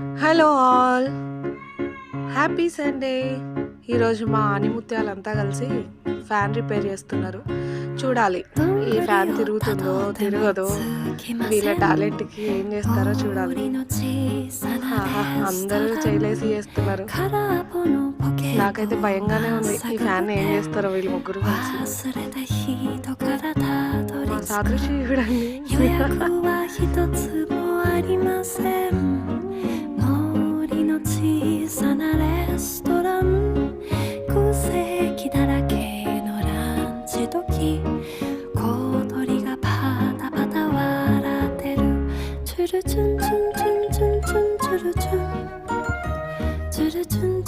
Hello all! Happy Sunday. ఈరోజు మా ఆనిముత్యాలంతా కలిసి ఫ్యాన్ రిపేర్ చేస్తున్నారు. చూడాలి ఈ ఫ్యాన్ తిరుగుతుందో, తిరగదో, వీళ్ళ టాలెంట్‌కి ఏం చేస్తారో చూడాలి. ఆహా! అందరూ చేయలేసి చేస్తున్నారు. నాకైతే భయంగానే ఉంది. ఈ ఫ్యాన్‌ని ఏం చేస్తారో వీళ్ళు ముగ్గురు కలిసి. మా సాదృశ్యం చూడండి. 森の小さなレストラン空席だらけのランチ時小鳥がパタパタ笑ってるチュルチュンチュンチュンチュンチュンチュルチュンチュルチュン